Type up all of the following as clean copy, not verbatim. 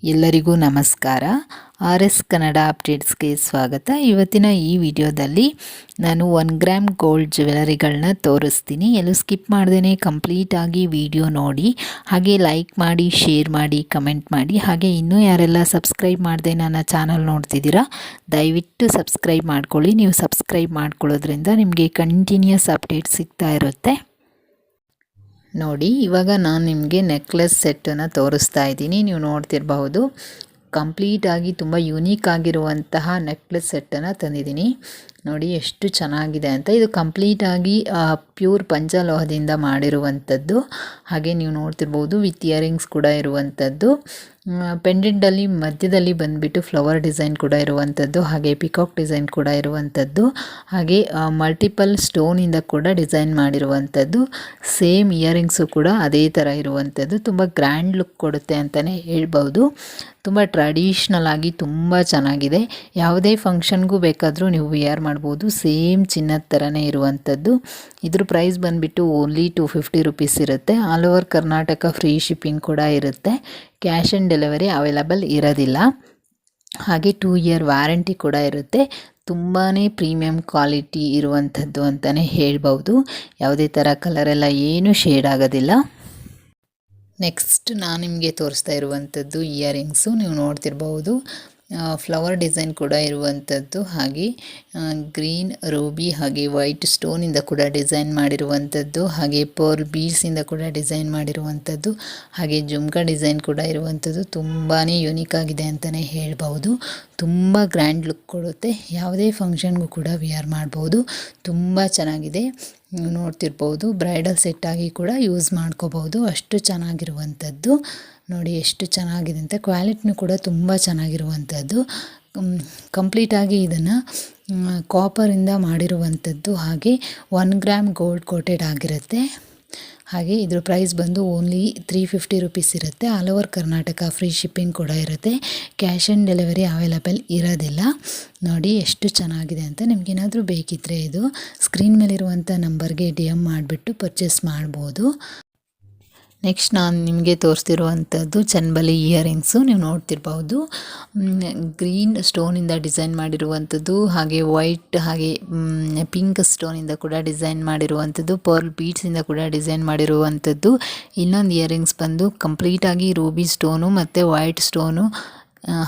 ಎಲ್ಲರಿಗೂ ನಮಸ್ಕಾರ. RS ಕನ್ನಡ ಅಪ್ಡೇಟ್ಸ್ಗೆ ಸ್ವಾಗತ. ಇವತ್ತಿನ ಈ ವಿಡಿಯೋದಲ್ಲಿ ನಾನು 1 ಗ್ರಾಮ್ ಗೋಲ್ಡ್ ಜ್ಯುವೆಲರಿಗಳನ್ನ ತೋರಿಸ್ತೀನಿ. ಎಲ್ಲೂ ಸ್ಕಿಪ್ ಮಾಡ್ದೇ ಕಂಪ್ಲೀಟಾಗಿ ವಿಡಿಯೋ ನೋಡಿ, ಹಾಗೆ ಲೈಕ್ ಮಾಡಿ, ಶೇರ್ ಮಾಡಿ, ಕಮೆಂಟ್ ಮಾಡಿ. ಹಾಗೆ ಇನ್ನೂ ಯಾರೆಲ್ಲ ಸಬ್ಸ್ಕ್ರೈಬ್ ಮಾಡದೆ ನನ್ನ ಚಾನಲ್ ನೋಡ್ತಿದ್ದೀರಾ, ದಯವಿಟ್ಟು ಸಬ್ಸ್ಕ್ರೈಬ್ ಮಾಡ್ಕೊಳ್ಳಿ. ನೀವು ಸಬ್ಸ್ಕ್ರೈಬ್ ಮಾಡ್ಕೊಳ್ಳೋದ್ರಿಂದ ನಿಮಗೆ ಕಂಟಿನ್ಯೂಸ್ ಅಪ್ಡೇಟ್ ಸಿಗ್ತಾ ಇರುತ್ತೆ. ನೋಡಿ, ಇವಾಗ ನಾನು ನಿಮಗೆ ನೆಕ್ಲೆಸ್ ಸೆಟ್ಟನ್ನು ತೋರಿಸ್ತಾ ಇದ್ದೀನಿ. ನೀವು ನೋಡ್ತಿರಬಹುದು, ಕಂಪ್ಲೀಟಾಗಿ ತುಂಬ ಯೂನಿಕ್ ಆಗಿರುವಂತಹ ನೆಕ್ಲೆಸ್ ಸೆಟ್ಟನ್ನು ತಂದಿದ್ದೀನಿ. ನೋಡಿ ಎಷ್ಟು ಚೆನ್ನಾಗಿದೆ ಅಂತ. ಇದು ಕಂಪ್ಲೀಟಾಗಿ ಪ್ಯೂರ್ ಪಂಚಲೋಹದಿಂದ ಮಾಡಿರುವಂಥದ್ದು. ಹಾಗೆ ನೀವು ನೋಡ್ತಿರ್ಬೋದು, ವಿತ್ ಇಯರಿಂಗ್ಸ್ ಕೂಡ ಇರುವಂಥದ್ದು. ಪೆಂಡೆಂಟಲ್ಲಿ ಮಧ್ಯದಲ್ಲಿ ಬಂದುಬಿಟ್ಟು ಫ್ಲವರ್ ಡಿಸೈನ್ ಕೂಡ ಇರುವಂಥದ್ದು, ಹಾಗೆ ಪಿಕಾಕ್ ಡಿಸೈನ್ ಕೂಡ ಇರುವಂಥದ್ದು, ಹಾಗೆ ಮಲ್ಟಿಪಲ್ ಸ್ಟೋನಿಂದ ಕೂಡ ಡಿಸೈನ್ ಮಾಡಿರುವಂಥದ್ದು. ಸೇಮ್ ಇಯರಿಂಗ್ಸು ಕೂಡ ಅದೇ ಥರ ಇರುವಂಥದ್ದು. ತುಂಬ ಗ್ರ್ಯಾಂಡ್ ಲುಕ್ ಕೊಡುತ್ತೆ ಅಂತಲೇ ಹೇಳ್ಬೋದು. ತುಂಬ ಟ್ರೆಡಿಷ್ನಲ್ ಆಗಿ ತುಂಬ ಚೆನ್ನಾಗಿದೆ. ಯಾವುದೇ ಫಂಕ್ಷನ್ಗೂ ಬೇಕಾದರೂ ನೀವು ವೇರ್ ಮಾಡ್ಬೋದು. ಸೇಮ್ ಚಿನ್ನದ ಥರನೇ ಇರುವಂಥದ್ದು. ಇದ್ರ ಪ್ರೈಸ್ ಬಂದುಬಿಟ್ಟು ಓನ್ಲಿ 250 ರುಪೀಸ್ ಇರುತ್ತೆ. All over Karnataka free shipping ಕೂಡ ಇರುತ್ತೆ. ಕ್ಯಾಶ್ ಆನ್ ಡೆಲಿವರಿ ಅವೈಲಬಲ್ ಇರೋದಿಲ್ಲ. ಹಾಗೆ 2 ಇಯರ್ ವ್ಯಾರಂಟಿ ಕೂಡ ಇರುತ್ತೆ. ತುಂಬಾ ಪ್ರೀಮಿಯಂ ಕ್ವಾಲಿಟಿ ಇರುವಂಥದ್ದು ಅಂತಲೇ ಹೇಳ್ಬೋದು. ಯಾವುದೇ ಥರ ಕಲರೆಲ್ಲ ಏನೂ ಶೇಡ್ ಆಗೋದಿಲ್ಲ. ನೆಕ್ಸ್ಟ್ ನಾನು ನಿಮಗೆ ತೋರಿಸ್ತಾ ಇರುವಂಥದ್ದು ಇಯರಿಂಗ್ಸು. ನೀವು ನೋಡ್ತಿರ್ಬೋದು, ಫ್ಲವರ್ ಡಿಸೈನ್ ಕೂಡ ಇರುವಂಥದ್ದು, ಹಾಗೆ ಗ್ರೀನ್, ರೂಬಿ ಹಾಗೆ ವೈಟ್ ಸ್ಟೋನಿಂದ ಕೂಡ ಡಿಸೈನ್ ಮಾಡಿರುವಂಥದ್ದು, ಹಾಗೆ ಪರ್ಲ್ ಬೀಡ್ಸಿಂದ ಕೂಡ ಡಿಸೈನ್ ಮಾಡಿರುವಂಥದ್ದು, ಹಾಗೆ ಜುಮ್ಕಾ ಡಿಸೈನ್ ಕೂಡ ಇರುವಂಥದ್ದು. ತುಂಬಾ ಯೂನಿಕ್ ಆಗಿದೆ ಅಂತಲೇ ಹೇಳ್ಬೋದು. ತುಂಬ ಗ್ರ್ಯಾಂಡ್ ಲುಕ್ ಕೊಡುತ್ತೆ. ಯಾವುದೇ ಫಂಕ್ಷನ್ಗೂ ಕೂಡ ವೇರ್ ಮಾಡ್ಬೋದು. ತುಂಬ ಚೆನ್ನಾಗಿದೆ. ನೀವು ನೋಡ್ತಿರ್ಬೋದು, ಬ್ರೈಡಲ್ ಸೆಟ್ಟಾಗಿ ಕೂಡ ಯೂಸ್ ಮಾಡ್ಕೋಬೋದು. ಅಷ್ಟು ಚೆನ್ನಾಗಿರುವಂಥದ್ದು. ನೋಡಿ ಎಷ್ಟು ಚೆನ್ನಾಗಿದೆ ಅಂತ. ಕ್ವಾಲಿಟಿನೂ ಕೂಡ ತುಂಬ ಚೆನ್ನಾಗಿರುವಂಥದ್ದು. ಕಂಪ್ಲೀಟಾಗಿ ಇದನ್ನು ಕಾಪರಿಂದ ಮಾಡಿರುವಂಥದ್ದು, ಹಾಗೆ 1 ಗ್ರಾಮ್ ಗೋಲ್ಡ್ ಕೋಟೆಡ್ ಆಗಿರುತ್ತೆ. ಹಾಗೆ ಇದ್ರ ಪ್ರೈಸ್ ಬಂದು ಓನ್ಲಿ 350 ರುಪೀಸ್ ಇರುತ್ತೆ. All over Karnataka free shipping ಕೂಡ ಇರುತ್ತೆ. ಕ್ಯಾಶ್ ಆನ್ ಡೆಲಿವರಿ ಅವೈಲಬಲ್ ಇರೋದಿಲ್ಲ. ನೋಡಿ ಎಷ್ಟು ಚೆನ್ನಾಗಿದೆ ಅಂತ. ನಿಮಗೇನಾದರೂ ಬೇಕಿದ್ದರೆ ಇದು ಸ್ಕ್ರೀನ್ ಮೇಲಿರುವಂಥ ನಂಬರ್ಗೆ DM ಮಾಡಿಬಿಟ್ಟು ಪರ್ಚೇಸ್ ಮಾಡ್ಬೋದು. ನೆಕ್ಸ್ಟ್ ನಾನು ನಿಮಗೆ ತೋರಿಸ್ತಿರುವಂಥದ್ದು ಚನ್ಬಲಿ ಇಯರಿಂಗ್ಸು. ನೀವು ನೋಡ್ತಿರ್ಬೋದು, ಗ್ರೀನ್ ಸ್ಟೋನಿಂದ ಡಿಸೈನ್ ಮಾಡಿರುವಂಥದ್ದು, ಹಾಗೆ ವೈಟ್ ಹಾಗೆ ಪಿಂಕ್ ಸ್ಟೋನಿಂದ ಕೂಡ ಡಿಸೈನ್ ಮಾಡಿರುವಂಥದ್ದು, ಪರ್ಲ್ ಬೀಡ್ಸಿಂದ ಕೂಡ ಡಿಸೈನ್ ಮಾಡಿರುವಂಥದ್ದು. ಇನ್ನೊಂದು ಇಯರಿಂಗ್ಸ್ ಬಂದು ಕಂಪ್ಲೀಟಾಗಿ ರೂಬಿ ಸ್ಟೋನು ಮತ್ತು ವೈಟ್ ಸ್ಟೋನು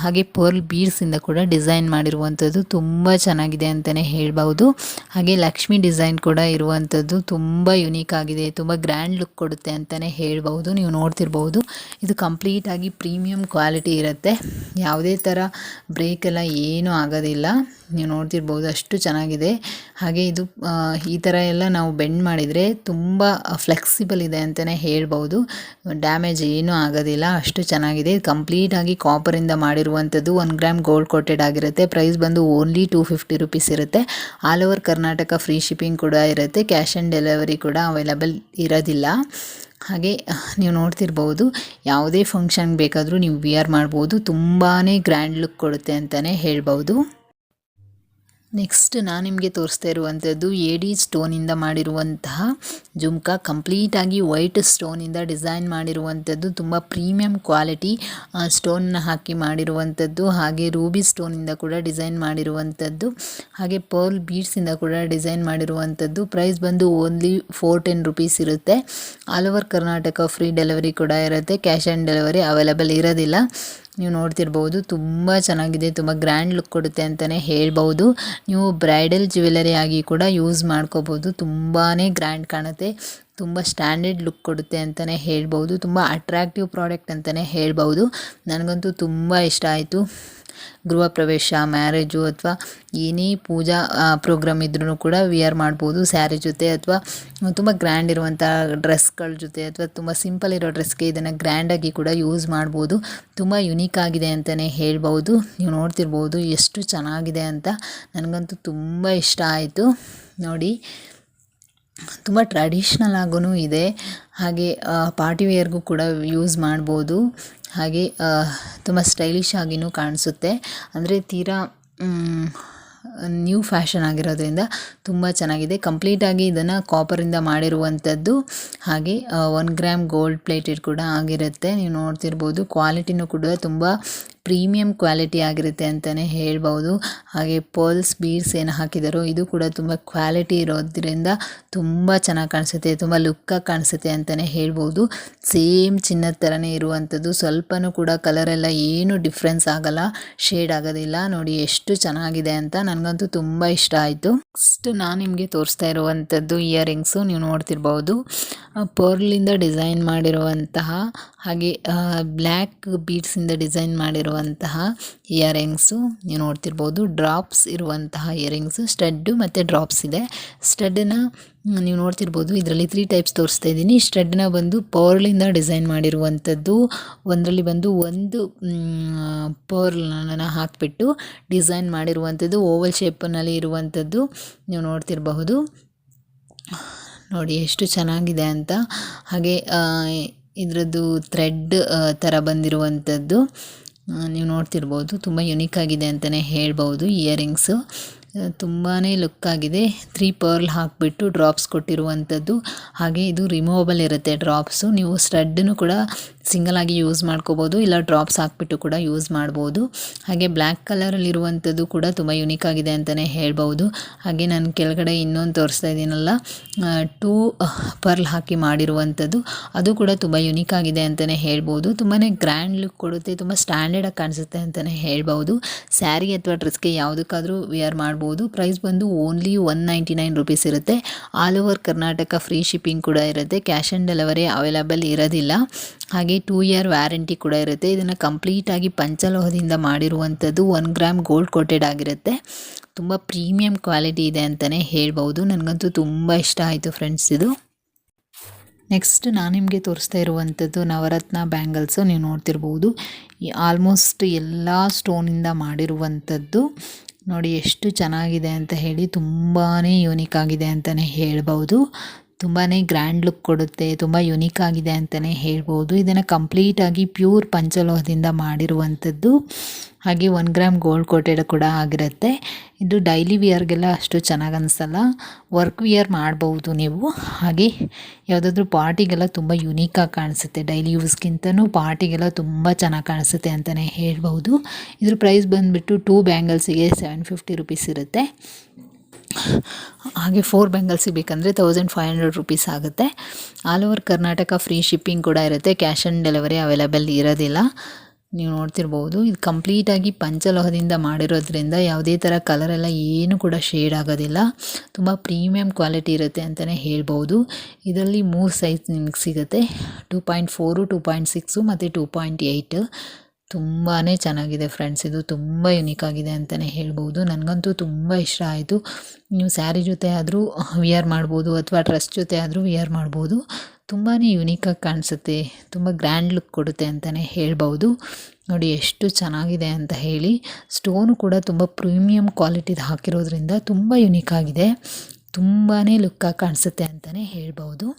ಹಾಗೆ ಪರ್ಲ್ ಬೀಡ್ಸಿಂದ ಕೂಡ ಡಿಸೈನ್ ಮಾಡಿರುವಂಥದ್ದು. ತುಂಬ ಚೆನ್ನಾಗಿದೆ ಅಂತಲೇ ಹೇಳ್ಬೋದು. ಹಾಗೆ ಲಕ್ಷ್ಮಿ ಡಿಸೈನ್ ಕೂಡ ಇರುವಂಥದ್ದು. ತುಂಬ ಯುನೀಕ್ ಆಗಿದೆ. ತುಂಬ ಗ್ರ್ಯಾಂಡ್ ಲುಕ್ ಕೊಡುತ್ತೆ ಅಂತಲೇ ಹೇಳ್ಬೋದು. ನೀವು ನೋಡ್ತಿರ್ಬೋದು, ಇದು ಕಂಪ್ಲೀಟಾಗಿ ಪ್ರೀಮಿಯಂ ಕ್ವಾಲಿಟಿ ಇರುತ್ತೆ. ಯಾವುದೇ ಥರ ಬ್ರೇಕ್ ಎಲ್ಲ ಏನೂ ಆಗೋದಿಲ್ಲ. ನೀವು ನೋಡ್ತಿರ್ಬೋದು, ಅಷ್ಟು ಚೆನ್ನಾಗಿದೆ. ಹಾಗೆ ಇದು ಈ ಥರ ಎಲ್ಲ ನಾವು ಬೆಂಡ್ ಮಾಡಿದರೆ ತುಂಬ ಫ್ಲೆಕ್ಸಿಬಲ್ ಇದೆ ಅಂತಲೇ ಹೇಳ್ಬೋದು. ಡ್ಯಾಮೇಜ್ ಏನೂ ಆಗೋದಿಲ್ಲ. ಅಷ್ಟು ಚೆನ್ನಾಗಿದೆ. ಕಂಪ್ಲೀಟಾಗಿ ಕಾಪರಿಂದ ಮಾಡಿರುವಂಥದ್ದು. 1 ಗ್ರಾಮ್ ಗೋಲ್ಡ್ ಕೋಟೆಡ್ ಆಗಿರುತ್ತೆ. ಪ್ರೈಸ್ ಬಂದು ಓನ್ಲಿ 250 ರುಪೀಸ್ ಇರುತ್ತೆ. All over Karnataka free shipping ಕೂಡ ಇರುತ್ತೆ. ಕ್ಯಾಶ್ ಆನ್ ಡೆಲಿವರಿ ಕೂಡ ಅವೈಲಬಲ್ ಇರೋದಿಲ್ಲ. ಹಾಗೆ ನೀವು ನೋಡ್ತಿರ್ಬೋದು, ಯಾವುದೇ ಫಂಕ್ಷನ್ ಬೇಕಾದರೂ ನೀವು ವೇರ್ ಮಾಡ್ಬೋದು. ತುಂಬಾ ಗ್ರ್ಯಾಂಡ್ ಲುಕ್ ಕೊಡುತ್ತೆ ಅಂತಲೇ ಹೇಳ್ಬೋದು. ನೆಕ್ಸ್ಟ್ ನಾನು ನಿಮಗೆ ತೋರಿಸ್ತಾ ಇರುವಂಥದ್ದು AD ಸ್ಟೋನಿಂದ ಮಾಡಿರುವಂತಹ ಜುಮ್ಕಾ. ಕಂಪ್ಲೀಟಾಗಿ ವೈಟ್ ಸ್ಟೋನಿಂದ ಡಿಸೈನ್ ಮಾಡಿರುವಂಥದ್ದು. ತುಂಬ ಪ್ರೀಮಿಯಂ ಕ್ವಾಲಿಟಿ ಸ್ಟೋನ್ನ ಹಾಕಿ ಮಾಡಿರುವಂಥದ್ದು. ಹಾಗೆ ರೂಬಿ ಸ್ಟೋನಿಂದ ಕೂಡ ಡಿಸೈನ್ ಮಾಡಿರುವಂಥದ್ದು, ಹಾಗೆ ಪರ್ಲ್ ಬೀಡ್ಸಿಂದ ಕೂಡ ಡಿಸೈನ್ ಮಾಡಿರುವಂಥದ್ದು. ಪ್ರೈಸ್ ಬಂದು ಓನ್ಲಿ 410 ರುಪೀಸ್ ಇರುತ್ತೆ. All over Karnataka free delivery ಕೂಡ ಇರುತ್ತೆ. ಕ್ಯಾಶ್ ಆನ್ ಡೆಲಿವರಿ ಅವೈಲಬಲ್ ಇರೋದಿಲ್ಲ. ನೀವು ನೋಡ್ತಿರ್ಬೋದು, ತುಂಬ ಚೆನ್ನಾಗಿದೆ. ತುಂಬ ಗ್ರ್ಯಾಂಡ್ ಲುಕ್ ಕೊಡುತ್ತೆ ಅಂತಲೇ ಹೇಳ್ಬೋದು. ನೀವು ಬ್ರೈಡಲ್ ಜ್ಯುವೆಲರಿ ಆಗಿ ಕೂಡ ಯೂಸ್ ಮಾಡ್ಕೋಬೋದು. ತುಂಬಾ ಗ್ರ್ಯಾಂಡ್ ಕಾಣುತ್ತೆ. ತುಂಬ ಸ್ಟ್ಯಾಂಡರ್ಡ್ ಲುಕ್ ಕೊಡುತ್ತೆ ಅಂತಲೇ ಹೇಳ್ಬೋದು. ತುಂಬ ಅಟ್ರಾಕ್ಟಿವ್ ಪ್ರಾಡಕ್ಟ್ ಅಂತಲೇ ಹೇಳ್ಬೋದು. ನನಗಂತೂ ತುಂಬ ಇಷ್ಟ ಆಯಿತು. ಗೃಹ ಪ್ರವೇಶ, ಮ್ಯಾರೇಜು ಅಥವಾ ಏನೇ ಪೂಜಾ ಪ್ರೋಗ್ರಾಮ್ ಇದ್ರೂ ಕೂಡ ವೇರ್ ಮಾಡ್ಬೋದು. ಸ್ಯಾರಿ ಜೊತೆ ಅಥವಾ ತುಂಬ ಗ್ರ್ಯಾಂಡ್ ಇರುವಂಥ ಡ್ರೆಸ್ಗಳ ಜೊತೆ ಅಥವಾ ತುಂಬ ಸಿಂಪಲ್ ಇರೋ ಡ್ರೆಸ್ಗೆ ಇದನ್ನು ಗ್ರ್ಯಾಂಡಾಗಿ ಕೂಡ ಯೂಸ್ ಮಾಡ್ಬೋದು. ತುಂಬ ಯುನೀಕ್ ಆಗಿದೆ ಅಂತಲೇ ಹೇಳ್ಬೋದು. ನೀವು ನೋಡ್ತಿರ್ಬೋದು ಎಷ್ಟು ಚೆನ್ನಾಗಿದೆ ಅಂತ. ನನಗಂತೂ ತುಂಬ ಇಷ್ಟ ಆಯಿತು. ನೋಡಿ, ತುಂಬ ಟ್ರೆಡಿಷ್ನಲ್ ಆಗೂ ಇದೆ. ಹಾಗೆ ಪಾರ್ಟಿ ವೇರ್ಗೂ ಕೂಡ ಯೂಸ್ ಮಾಡ್ಬೋದು. ಹಾಗೆ ತುಂಬ ಸ್ಟೈಲಿಶ್ ಆಗಿಯೂ ಕಾಣಿಸುತ್ತೆ. ಅಂದರೆ ತೀರಾ ನ್ಯೂ ಫ್ಯಾಷನ್ ಆಗಿರೋದ್ರಿಂದ ತುಂಬ ಚೆನ್ನಾಗಿದೆ. ಕಂಪ್ಲೀಟಾಗಿ ಇದನ್ನು ಕಾಪರಿಂದ ಮಾಡಿರುವಂಥದ್ದು. ಹಾಗೆ 1 ಗ್ರಾಮ್ ಗೋಲ್ಡ್ ಪ್ಲೇಟೆಡ್ ಕೂಡ ಆಗಿರುತ್ತೆ. ನೀವು ನೋಡ್ತಿರ್ಬೋದು, ಕ್ವಾಲಿಟಿನೂ ಕೂಡ ತುಂಬ ಪ್ರೀಮಿಯಂ ಕ್ವಾಲಿಟಿ ಆಗಿರುತ್ತೆ ಅಂತಲೇ ಹೇಳ್ಬೋದು. ಹಾಗೆ ಪರ್ಲ್ಸ್ ಬೀಡ್ಸ್ ಏನು ಹಾಕಿದಾರೋ ಇದು ಕೂಡ ತುಂಬ ಕ್ವಾಲಿಟಿ ಇರೋದ್ರಿಂದ ತುಂಬ ಚೆನ್ನಾಗಿ ಕಾಣಿಸುತ್ತೆ, ತುಂಬ ಲುಕ್ಕಾಗಿ ಕಾಣಿಸುತ್ತೆ ಅಂತಲೇ ಹೇಳ್ಬೋದು. ಸೇಮ್ ಚಿನ್ನದ ಥರನೇ ಇರುವಂಥದ್ದು, ಸ್ವಲ್ಪನೂ ಕೂಡ ಕಲರೆಲ್ಲ ಏನು ಡಿಫ್ರೆನ್ಸ್ ಆಗಲ್ಲ, ಶೇಡ್ ಆಗೋದಿಲ್ಲ. ನೋಡಿ ಎಷ್ಟು ಚೆನ್ನಾಗಿದೆ ಅಂತ, ನನಗಂತೂ ತುಂಬ ಇಷ್ಟ ಆಯಿತು. ನೆಕ್ಸ್ಟ್ ನಾನು ನಿಮಗೆ ತೋರಿಸ್ತಾ ಇರುವಂಥದ್ದು ಇಯರಿಂಗ್ಸು. ನೀವು ನೋಡ್ತಿರ್ಬೋದು, ಪರ್ಲಿಂದ ಡಿಸೈನ್ ಮಾಡಿರುವಂತಹ ಹಾಗೆ ಬ್ಲ್ಯಾಕ್ ಬೀಡ್ಸಿಂದ ಡಿಸೈನ್ ಮಾಡಿರುವಂತಹ ಇಯರಿಂಗ್ಸು. ನೀವು ನೋಡ್ತಿರ್ಬೋದು, ಡ್ರಾಪ್ಸ್ ಇರುವಂತಹ ಇಯರಿಂಗ್ಸು, ಸ್ಟಡ್ಡು ಮತ್ತು ಡ್ರಾಪ್ಸ್ ಇದೆ. ಸ್ಟಡ್ಡನ್ನು ನೀವು ನೋಡ್ತಿರ್ಬೋದು, ಇದರಲ್ಲಿ 3 ಟೈಪ್ಸ್ ತೋರಿಸ್ತಾ ಇದ್ದೀನಿ. ಸ್ಟಡ್ನ ಬಂದು ಪರ್ಲಿಂದ ಡಿಸೈನ್ ಮಾಡಿರುವಂಥದ್ದು, ಒಂದರಲ್ಲಿ ಬಂದು ಒಂದು ಪರ್ಲನ್ನು ಹಾಕಿಬಿಟ್ಟು ಡಿಸೈನ್ ಮಾಡಿರುವಂಥದ್ದು, ಓವಲ್ ಶೇಪ್ನಲ್ಲಿ ಇರುವಂಥದ್ದು ನೀವು ನೋಡ್ತಿರಬಹುದು. ನೋಡಿ ಎಷ್ಟು ಚೆನ್ನಾಗಿದೆ ಅಂತ. ಹಾಗೆ ಇದರದ್ದು ಥ್ರೆಡ್ ಥರ ಬಂದಿರುವಂಥದ್ದು ನೀವು ನೋಡ್ತಿರ್ಬೋದು, ತುಂಬ ಯುನೀಕ್ ಆಗಿದೆ ಅಂತಲೇ ಹೇಳ್ಬೋದು. ಇಯರಿಂಗ್ಸು ತುಂಬಾ ಲುಕ್ಕಾಗಿದೆ. 3 ಪರ್ಲ್ ಹಾಕಿಬಿಟ್ಟು ಡ್ರಾಪ್ಸ್ ಕೊಟ್ಟಿರುವಂಥದ್ದು. ಹಾಗೆ ಇದು ರಿಮೂವಬಲ್ ಇರುತ್ತೆ ಡ್ರಾಪ್ಸು. ನೀವು ಸ್ಟಡ್ಡನ್ನು ಕೂಡ ಸಿಂಗಲ್ ಆಗಿ ಯೂಸ್ ಮಾಡ್ಕೋಬೋದು, ಇಲ್ಲ ಡ್ರಾಪ್ಸ್ ಹಾಕಿಬಿಟ್ಟು ಕೂಡ ಯೂಸ್ ಮಾಡ್ಬೋದು. ಹಾಗೆ ಬ್ಲ್ಯಾಕ್ ಕಲರಲ್ಲಿರುವಂಥದ್ದು ಕೂಡ ತುಂಬ ಯುನೀಕ್ ಆಗಿದೆ ಅಂತಲೇ ಹೇಳ್ಬೋದು. ಹಾಗೆ ನಾನು ಕೆಳಗಡೆ ಇನ್ನೊಂದು ತೋರಿಸ್ತಾ ಇದ್ದೀನಲ್ಲ, 2 ಪರ್ಲ್ ಹಾಕಿ ಮಾಡಿರುವಂಥದ್ದು, ಅದು ಕೂಡ ತುಂಬ ಯುನೀಕ್ ಆಗಿದೆ ಅಂತಲೇ ಹೇಳ್ಬೋದು. ತುಂಬಾ ಗ್ರ್ಯಾಂಡ್ ಲುಕ್ ಕೊಡುತ್ತೆ, ತುಂಬ ಸ್ಟ್ಯಾಂಡರ್ಡಾಗಿ ಕಾಣಿಸುತ್ತೆ ಅಂತಲೇ ಹೇಳ್ಬೋದು. ಸ್ಯಾರಿ ಅಥವಾ ಡ್ರೆಸ್ಗೆ ಯಾವುದಕ್ಕಾದರೂ ವೇರ್ ಮಾಡ್ಬೋದು. ಪ್ರೈಸ್ ಬಂದು ಓನ್ಲಿ 199 ರುಪೀಸ್ ಇರುತ್ತೆ. All over Karnataka free shipping ಕೂಡ ಇರುತ್ತೆ. ಕ್ಯಾಶ್ ಆನ್ ಡೆಲಿವರಿ ಅವೈಲಬಲ್ ಇರೋದಿಲ್ಲ. ಹಾಗೆ 2 ಇಯರ್ ವ್ಯಾರಂಟಿ ಕೂಡ ಇರುತ್ತೆ. ಇದನ್ನು ಕಂಪ್ಲೀಟಾಗಿ ಪಂಚಲೋಹದಿಂದ ಮಾಡಿರುವಂಥದ್ದು, 1 ಗ್ರಾಮ್ ಗೋಲ್ಡ್ ಕೋಟೆಡ್ ಆಗಿರುತ್ತೆ. ತುಂಬ ಪ್ರೀಮಿಯಂ ಕ್ವಾಲಿಟಿ ಇದೆ ಅಂತಲೇ ಹೇಳ್ಬೋದು. ನನಗಂತೂ ತುಂಬ ಇಷ್ಟ ಆಯಿತು ಫ್ರೆಂಡ್ಸ್ ಇದು. ನೆಕ್ಸ್ಟ್ ನಾನು ನಿಮಗೆ ತೋರಿಸ್ತಾ ಇರುವಂಥದ್ದು ನವರತ್ನ ಬ್ಯಾಂಗಲ್ಸು. ನೀವು ನೋಡ್ತಿರ್ಬೋದು, ಆಲ್ಮೋಸ್ಟ್ ಎಲ್ಲ ಸ್ಟೋನಿಂದ ಮಾಡಿರುವಂಥದ್ದು. ನೋಡಿ ಎಷ್ಟು ಚೆನ್ನಾಗಿದೆ ಅಂತ ಹೇಳಿ, ತುಂಬಾ ಯೂನಿಕ್ ಆಗಿದೆ ಅಂತಲೇ ಹೇಳ್ಬೋದು. ತುಂಬಾ ಗ್ರ್ಯಾಂಡ್ ಲುಕ್ ಕೊಡುತ್ತೆ, ತುಂಬ ಯುನೀಕ್ ಆಗಿದೆ ಅಂತಲೇ ಹೇಳ್ಬೋದು. ಇದನ್ನು ಕಂಪ್ಲೀಟಾಗಿ ಪ್ಯೂರ್ ಪಂಚಲೋಹದಿಂದ ಮಾಡಿರುವಂಥದ್ದು. ಹಾಗೆ 1 ಗ್ರಾಮ್ ಗೋಲ್ಡ್ ಕೋಟೆಡ್ ಕೂಡ ಆಗಿರುತ್ತೆ. ಇದು ಡೈಲಿ ವಿಯರ್ಗೆಲ್ಲ ಅಷ್ಟು ಚೆನ್ನಾಗಿ ಅನಿಸಲ್ಲ, ವರ್ಕ್ ವಿಯರ್ ಮಾಡ್ಬೋದು ನೀವು. ಹಾಗೆ ಯಾವುದಾದ್ರೂ ಪಾರ್ಟಿಗೆಲ್ಲ ತುಂಬ ಯುನೀಕಾಗಿ ಕಾಣಿಸುತ್ತೆ, ಡೈಲಿ ಯೂಸ್ಗಿಂತನೂ ಪಾರ್ಟಿಗೆಲ್ಲ ತುಂಬ ಚೆನ್ನಾಗಿ ಕಾಣಿಸುತ್ತೆ ಅಂತಲೇ ಹೇಳ್ಬೋದು. ಇದ್ರ ಪ್ರೈಸ್ ಬಂದುಬಿಟ್ಟು 2 ಬ್ಯಾಂಗಲ್ಸಿಗೆ 750 ರುಪೀಸ್ ಇರುತ್ತೆ. ಹಾಗೆ 4 ಬ್ಯಾಂಗಲ್ಸ್ ಬೇಕಂದರೆ 1500 ರುಪೀಸ್ ಆಗುತ್ತೆ. All over Karnataka free shipping ಕೂಡ ಇರುತ್ತೆ. ಕ್ಯಾಶ್ ಆನ್ ಡೆಲಿವರಿ ಅವೈಲಬಲ್ ಇರೋದಿಲ್ಲ. ನೀವು ನೋಡ್ತಿರ್ಬೋದು, ಇದು ಕಂಪ್ಲೀಟಾಗಿ ಪಂಚಲೋಹದಿಂದ ಮಾಡಿರೋದ್ರಿಂದ ಯಾವುದೇ ಥರ ಕಲರೆಲ್ಲ ಏನು ಕೂಡ ಶೇಡ್ ಆಗೋದಿಲ್ಲ. ತುಂಬ ಪ್ರೀಮಿಯಂ ಕ್ವಾಲಿಟಿ ಇರುತ್ತೆ ಅಂತಲೇ ಹೇಳ್ಬೋದು. ಇದರಲ್ಲಿ 3 ಸೈಜ್ ನಿಮಗೆ ಸಿಗುತ್ತೆ, 2.4, 2.6 ಮತ್ತು 2.8. ತುಂಬಾ ಚೆನ್ನಾಗಿದೆ ಫ್ರೆಂಡ್ಸ್. ಇದು ತುಂಬ ಯುನೀಕ್ ಆಗಿದೆ ಅಂತಲೇ ಹೇಳ್ಬೋದು. ನನಗಂತೂ ತುಂಬ ಇಷ್ಟ ಆಯಿತು. ನೀವು ಸ್ಯಾರಿ ಜೊತೆ ಆದರೂ ವಿಯರ್ ಮಾಡ್ಬೋದು, ಅಥವಾ ಡ್ರೆಸ್ ಜೊತೆ ಆದರೂ ವಿಯರ್ ಮಾಡ್ಬೋದು. ತುಂಬಾ ಯುನೀಕಾಗಿ ಕಾಣಿಸುತ್ತೆ, ತುಂಬ ಗ್ರ್ಯಾಂಡ್ ಲುಕ್ ಕೊಡುತ್ತೆ ಅಂತಲೇ ಹೇಳ್ಬೋದು. ನೋಡಿ ಎಷ್ಟು ಚೆನ್ನಾಗಿದೆ ಅಂತ ಹೇಳಿ. ಸ್ಟೋನು ಕೂಡ ತುಂಬ ಪ್ರೀಮಿಯಂ ಕ್ವಾಲಿಟಿದು ಹಾಕಿರೋದ್ರಿಂದ ತುಂಬ ಯುನೀಕ್ ಆಗಿದೆ, ತುಂಬಾ ಲುಕ್ಕಾಗಿ ಕಾಣಿಸುತ್ತೆ ಅಂತಲೇ ಹೇಳ್ಬೋದು.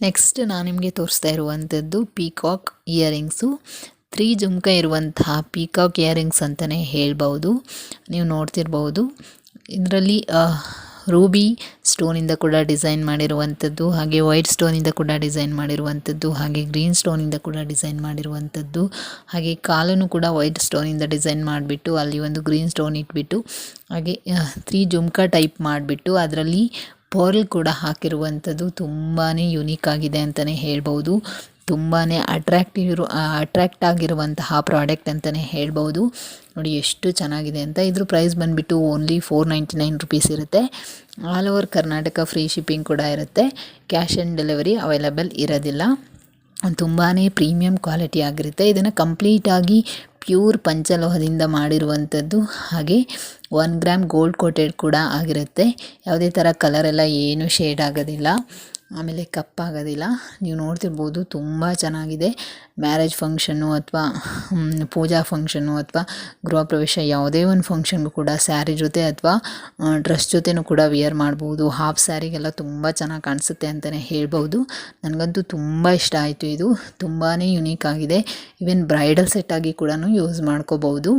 ನೆಕ್ಸ್ಟ್ ನಾನು ನಿಮಗೆ ತೋರಿಸ್ತಾ ಇರುವಂಥದ್ದು ಪೀಕಾಕ್ ಇಯರಿಂಗ್ಸು. 3 ಜುಮ್ಕ ಇರುವಂತಹ ಪೀಕಾಕ್ ಇಯರಿಂಗ್ಸ್ ಅಂತಲೇ ಹೇಳ್ಬೋದು. ನೀವು ನೋಡ್ತಿರ್ಬೋದು, ಇದರಲ್ಲಿ ರೂಬಿ ಸ್ಟೋನಿಂದ ಕೂಡ ಡಿಸೈನ್ ಮಾಡಿರುವಂಥದ್ದು, ಹಾಗೆ ವೈಟ್ ಸ್ಟೋನಿಂದ ಕೂಡ ಡಿಸೈನ್ ಮಾಡಿರುವಂಥದ್ದು, ಹಾಗೆ ಗ್ರೀನ್ ಸ್ಟೋನಿಂದ ಕೂಡ ಡಿಸೈನ್ ಮಾಡಿರುವಂಥದ್ದು, ಹಾಗೆ ಕಾಲನ್ನು ಕೂಡ ವೈಟ್ ಸ್ಟೋನಿಂದ ಡಿಸೈನ್ ಮಾಡಿಬಿಟ್ಟು ಅಲ್ಲಿ ಒಂದು ಗ್ರೀನ್ ಸ್ಟೋನ್ ಇಟ್ಬಿಟ್ಟು, ಹಾಗೆ 3 ಜುಮ್ಕ ಟೈಪ್ ಮಾಡಿಬಿಟ್ಟು ಅದರಲ್ಲಿ ಪರ್ಲ್ ಕೂಡ ಹಾಕಿರುವಂಥದ್ದು. ತುಂಬಾ ಯುನೀಕ್ ಆಗಿದೆ ಅಂತಲೇ ಹೇಳ್ಬೋದು. ತುಂಬಾ ಅಟ್ರ್ಯಾಕ್ಟ್ ಆಗಿರುವಂತಹ ಪ್ರಾಡಕ್ಟ್ ಅಂತಲೇ ಹೇಳ್ಬೋದು. ನೋಡಿ ಎಷ್ಟು ಚೆನ್ನಾಗಿದೆ ಅಂತ. ಇದ್ರ ಪ್ರೈಸ್ ಬಂದುಬಿಟ್ಟು ಓನ್ಲಿ 499 ರುಪೀಸ್ ಇರುತ್ತೆ. All over Karnataka free shipping ಕೂಡ ಇರುತ್ತೆ. ಕ್ಯಾಶ್ ಆನ್ ಡೆಲಿವರಿ ಅವೈಲಬಲ್ ಇರೋದಿಲ್ಲ. ತುಂಬಾ ಪ್ರೀಮಿಯಂ ಕ್ವಾಲಿಟಿ ಆಗಿರುತ್ತೆ. ಇದನ್ನು ಕಂಪ್ಲೀಟಾಗಿ ಪ್ಯೂರ್ ಪಂಚಲೋಹದಿಂದ ಮಾಡಿರುವಂಥದ್ದು. ಹಾಗೆ 1 ಗ್ರಾಮ್ ಗೋಲ್ಡ್ ಕೋಟೆಡ್ ಕೂಡ ಆಗಿರುತ್ತೆ. ಯಾವುದೇ ಥರ ಕಲರೆಲ್ಲ ಏನು ಶೇಡ್ ಆಗೋದಿಲ್ಲ, ಆಮೇಲೆ ಕಪ್ಪಾಗೋದಿಲ್ಲ. ನೀವು ನೋಡ್ತಿರ್ಬೋದು, ತುಂಬ ಚೆನ್ನಾಗಿದೆ. ಮ್ಯಾರೇಜ್ ಫಂಕ್ಷನ್ನು ಅಥವಾ ಪೂಜಾ ಫಂಕ್ಷನ್ನು ಅಥವಾ ಗೃಹ ಪ್ರವೇಶ ಯಾವುದೇ ಒಂದು ಫಂಕ್ಷನ್ಗೂ ಕೂಡ ಸ್ಯಾರಿ ಜೊತೆ ಅಥವಾ ಡ್ರೆಸ್ ಜೊತೆನೂ ಕೂಡ ವಿಯರ್ ಮಾಡ್ಬೋದು. ಹಾಫ್ ಸ್ಯಾರಿಗೆಲ್ಲ ತುಂಬ ಚೆನ್ನಾಗಿ ಕಾಣಿಸುತ್ತೆ ಅಂತಲೇ ಹೇಳ್ಬೋದು. ನನಗಂತೂ ತುಂಬ ಇಷ್ಟ ಆಯಿತು. ಇದು ತುಂಬಾ ಯುನೀಕ್ ಆಗಿದೆ. ಈವನ್ ಬ್ರೈಡಲ್ ಸೆಟ್ಟಾಗಿ ಕೂಡ ಯೂಸ್ ಮಾಡ್ಕೋಬೋದು.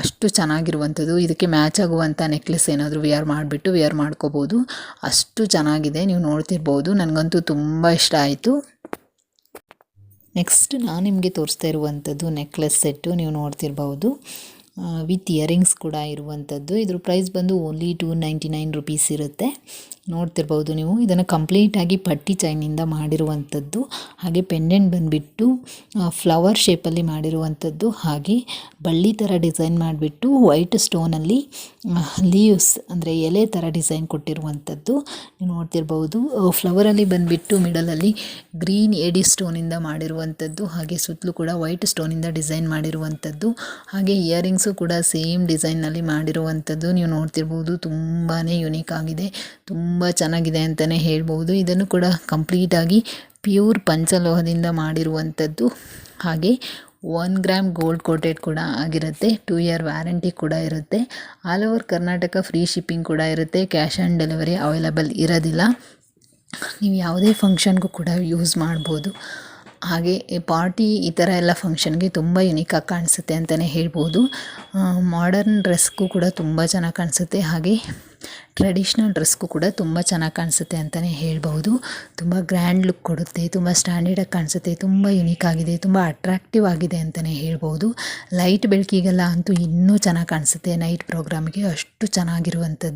ಅಷ್ಟು ಚೆನ್ನಾಗಿರುವಂಥದ್ದು. ಇದಕ್ಕೆ ಮ್ಯಾಚ್ ಆಗುವಂಥ ನೆಕ್ಲೆಸ್ ಏನಾದರೂ ವೇರ್ ಮಾಡ್ಕೋಬೋದು. ಅಷ್ಟು ಚೆನ್ನಾಗಿದೆ, ನೀವು ನೋಡ್ತಿರ್ಬೋದು. ನನಗಂತೂ ತುಂಬ ಇಷ್ಟ ಆಯಿತು. ನೆಕ್ಸ್ಟ್ ನಾನು ನಿಮಗೆ ತೋರಿಸ್ತಾ ಇರುವಂಥದ್ದು ನೆಕ್ಲೆಸ್ ಸೆಟ್ಟು, ನೀವು ನೋಡ್ತಿರ್ಬೋದು. ವಿತ್ ಇಯರಿಂಗ್ಸ್ ಕೂಡ ಇರುವಂಥದ್ದು. ಇದ್ರ ಪ್ರೈಸ್ ಬಂದು ಓನ್ಲಿ 299 ರುಪೀಸ್ ಇರುತ್ತೆ. ನೋಡ್ತಿರ್ಬೋದು ನೀವು. ಇದನ್ನು ಕಂಪ್ಲೀಟಾಗಿ ಪಟ್ಟಿ ಚೈನಿಂದ ಮಾಡಿರುವಂಥದ್ದು. ಹಾಗೆ ಪೆಂಡೆಂಟ್ ಬಂದುಬಿಟ್ಟು ಫ್ಲವರ್ ಶೇಪಲ್ಲಿ ಮಾಡಿರುವಂಥದ್ದು. ಹಾಗೆ ಬಳ್ಳಿ ಥರ ಡಿಸೈನ್ ಮಾಡಿಬಿಟ್ಟು ವೈಟ್ ಸ್ಟೋನಲ್ಲಿ ಲೀವ್ಸ್ ಅಂದರೆ ಎಲೆ ಥರ ಡಿಸೈನ್ ಕೊಟ್ಟಿರುವಂಥದ್ದು. ನೀವು ನೋಡ್ತಿರ್ಬೋದು. ಫ್ಲವರಲ್ಲಿ ಬಂದುಬಿಟ್ಟು ಮಿಡಲಲ್ಲಿ ಗ್ರೀನ್ ಏಡಿ ಸ್ಟೋನಿಂದ ಮಾಡಿರುವಂಥದ್ದು. ಹಾಗೆ ಸುತ್ತಲೂ ಕೂಡ ವೈಟ್ ಸ್ಟೋನಿಂದ ಡಿಸೈನ್ ಮಾಡಿರುವಂಥದ್ದು. ಹಾಗೆ ಇಯರಿಂಗ್ಸು ಕೂಡ ಸೇಮ್ ಡಿಸೈನ್ನಲ್ಲಿ ಮಾಡಿರುವಂಥದ್ದು. ನೀವು ನೋಡ್ತಿರ್ಬೋದು. ತುಂಬಾ ಯುನೀಕ್ ಆಗಿದೆ, ತುಂಬ ಚೆನ್ನಾಗಿದೆ ಅಂತಲೇ ಹೇಳ್ಬೋದು. ಇದನ್ನು ಕೂಡ ಕಂಪ್ಲೀಟಾಗಿ ಪ್ಯೂರ್ ಪಂಚಲೋಹದಿಂದ ಮಾಡಿರುವಂಥದ್ದು. ಹಾಗೆ 1 ಗ್ರಾಮ್ ಗೋಲ್ಡ್ ಕೋಟೆಡ್ ಕೂಡ ಆಗಿರುತ್ತೆ. 2 ಇಯರ್ ವ್ಯಾರಂಟಿ ಕೂಡ ಇರುತ್ತೆ. All over Karnataka free shipping ಕೂಡ ಇರುತ್ತೆ. ಕ್ಯಾಶ್ ಆನ್ ಡೆಲಿವರಿ ಅವೈಲಬಲ್ ಇರೋದಿಲ್ಲ. ನೀವು ಯಾವುದೇ ಫಂಕ್ಷನ್ಗೂ ಕೂಡ ಯೂಸ್ ಮಾಡ್ಬೋದು. ಹಾಗೆ ಪಾರ್ಟಿ ಈ ಥರ ಎಲ್ಲ ಫಂಕ್ಷನ್ಗೆ ತುಂಬ ಯುನೀಕಾಗಿ ಕಾಣಿಸುತ್ತೆ ಅಂತಲೇ ಹೇಳ್ಬೋದು. ಮಾಡರ್ನ್ ಡ್ರೆಸ್ಗೂ ಕೂಡ ತುಂಬ ಚೆನ್ನಾಗಿ ಕಾಣಿಸುತ್ತೆ. ಹಾಗೆ ಟ್ರೆಡಿಷ್ನಲ್ ಡ್ರೆಸ್ಗೂ ಕೂಡ ತುಂಬ ಚೆನ್ನಾಗಿ ಕಾಣಿಸುತ್ತೆ ಅಂತಲೇ ಹೇಳ್ಬೋದು. ತುಂಬ ಗ್ರ್ಯಾಂಡ್ ಲುಕ್ ಕೊಡುತ್ತೆ, ತುಂಬ ಸ್ಟ್ಯಾಂಡರ್ಡಾಗಿ ಕಾಣಿಸುತ್ತೆ, ತುಂಬ ಯುನೀಕ್ ಆಗಿದೆ, ತುಂಬ ಅಟ್ರಾಕ್ಟಿವ್ ಆಗಿದೆ ಅಂತಲೇ ಹೇಳ್ಬೋದು. ಲೈಟ್ ಬೆಳಕಿಗೆಲ್ಲ ಅಂತೂ ಇನ್ನೂ ಚೆನ್ನಾಗಿ ಕಾಣಿಸುತ್ತೆ. ನೈಟ್ ಪ್ರೋಗ್ರಾಮಿಗೆ ಅಷ್ಟು ಚೆನ್ನಾಗಿರುವಂಥದ್ದು.